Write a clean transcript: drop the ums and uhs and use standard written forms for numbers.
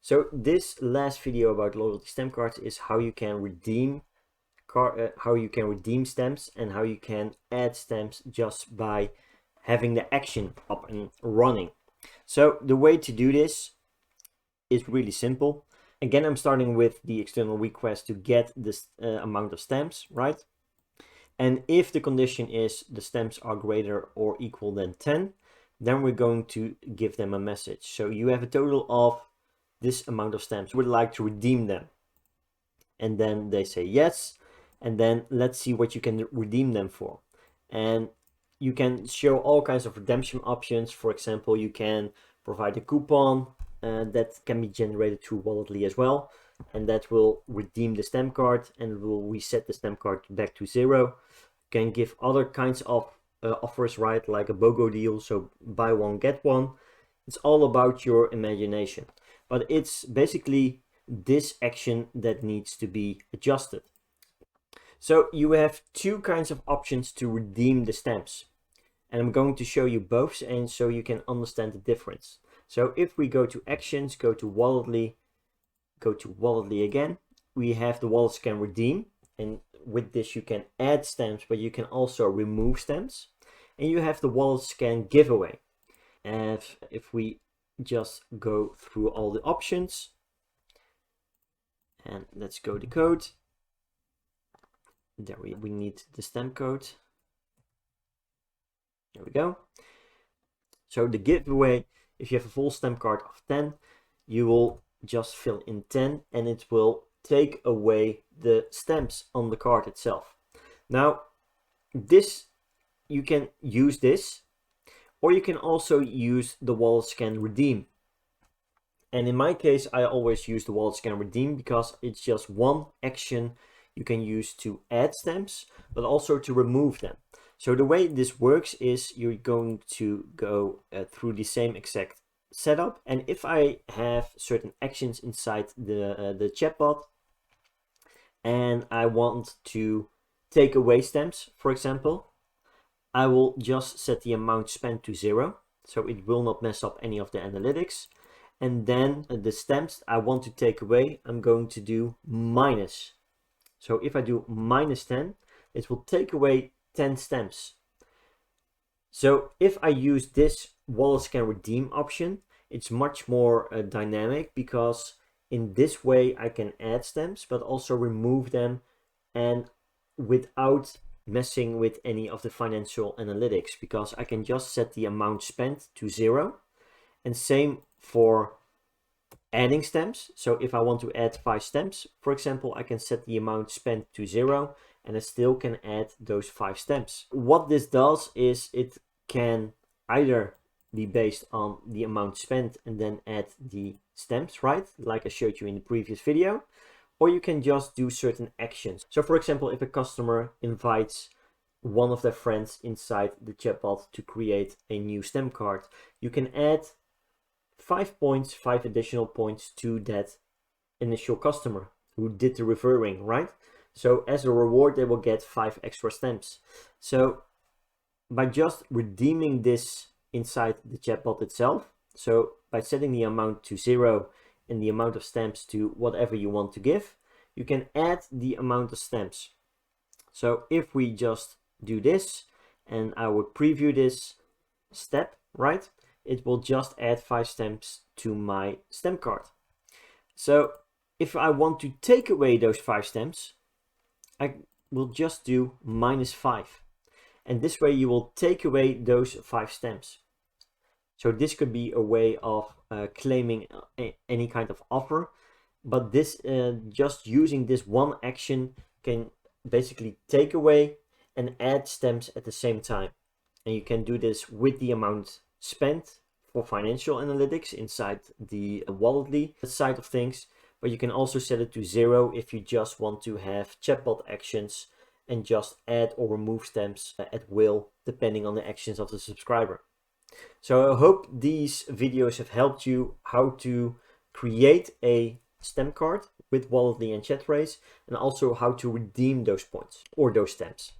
So this last video about loyalty stamp cards is how you can redeem stamps and how you can add stamps just by having the action up and running. So the way to do this is really simple. Again, I'm starting with the external request to get this amount of stamps, right? And if the condition is the stamps are greater or equal than 10, then we're going to give them a message. So you have a total of this amount of stamps. Would like to redeem them. And then they say yes. And then let's see what you can redeem them for. And you can show all kinds of redemption options. For example, you can provide a coupon that can be generated through Walletly as well. And that will redeem the stamp card and will reset the stamp card back to 0. You can give other kinds of offers, right? Like a BOGO deal, so buy one, get one. It's all about your imagination. But it's basically this action that needs to be adjusted. So you have two kinds of options to redeem the stamps. And I'm going to show you both and so you can understand the difference. So if we go to actions, go to Walletly, go to Walletly again, we have the wallet scan redeem, and with this you can add stamps, but you can also remove stamps. And you have the wallet scan giveaway. And if we just go through all the options, and let's go to code. There we need the stamp code. There we go. So the giveaway, if you have a full stamp card of 10, you will just fill in 10 and it will take away the stamps on the card itself. Now this, you can use this, or you can also use the wallet scan redeem. And in my case, I always use the wallet scan redeem because it's just one action you can use to add stamps, but also to remove them. So the way this works is you're going to go through the same exact setup. And if I have certain actions inside the chatbot and I want to take away stamps, for example, I will just set the amount spent to 0. So it will not mess up any of the analytics. And then the stamps I want to take away, I'm going to do minus. So if I do minus 10, it will take away 10 stamps. So if I use this wallet scan redeem option, it's much more dynamic, because in this way I can add stamps but also remove them, and without messing with any of the financial analytics, because I can just set the amount spent to 0. And same for adding stamps. So if I want to add 5 stamps, for example, I can set the amount spent to 0 and I still can add those 5 stamps. What this does is it can either be based on the amount spent and then add the stamps, right? Like I showed you in the previous video. Or you can just do certain actions. So for example, if a customer invites one of their friends inside the chatbot to create a new stamp card, you can add 5 points, 5 additional points to that initial customer who did the referring, right? So as a reward, they will get 5 extra stamps. So by just redeeming this inside the chatbot itself, so by setting the amount to 0 and the amount of stamps to whatever you want to give, you can add the amount of stamps. So if we just do this and I would preview this step, right, it will just add 5 stamps to my stamp card. So if I want to take away those 5 stamps, I will just do minus 5. And this way you will take away those 5 stamps. So this could be a way of claiming any kind of offer, but this just using this one action can basically take away and add stamps at the same time. And you can do this with the amount spent for financial analytics inside the Walletly side of things, but you can also set it to 0 if you just want to have chatbot actions and just add or remove stamps at will, depending on the actions of the subscriber. So I hope these videos have helped you how to create a stamp card with Walletly and Chatrace, and also how to redeem those points or those stamps.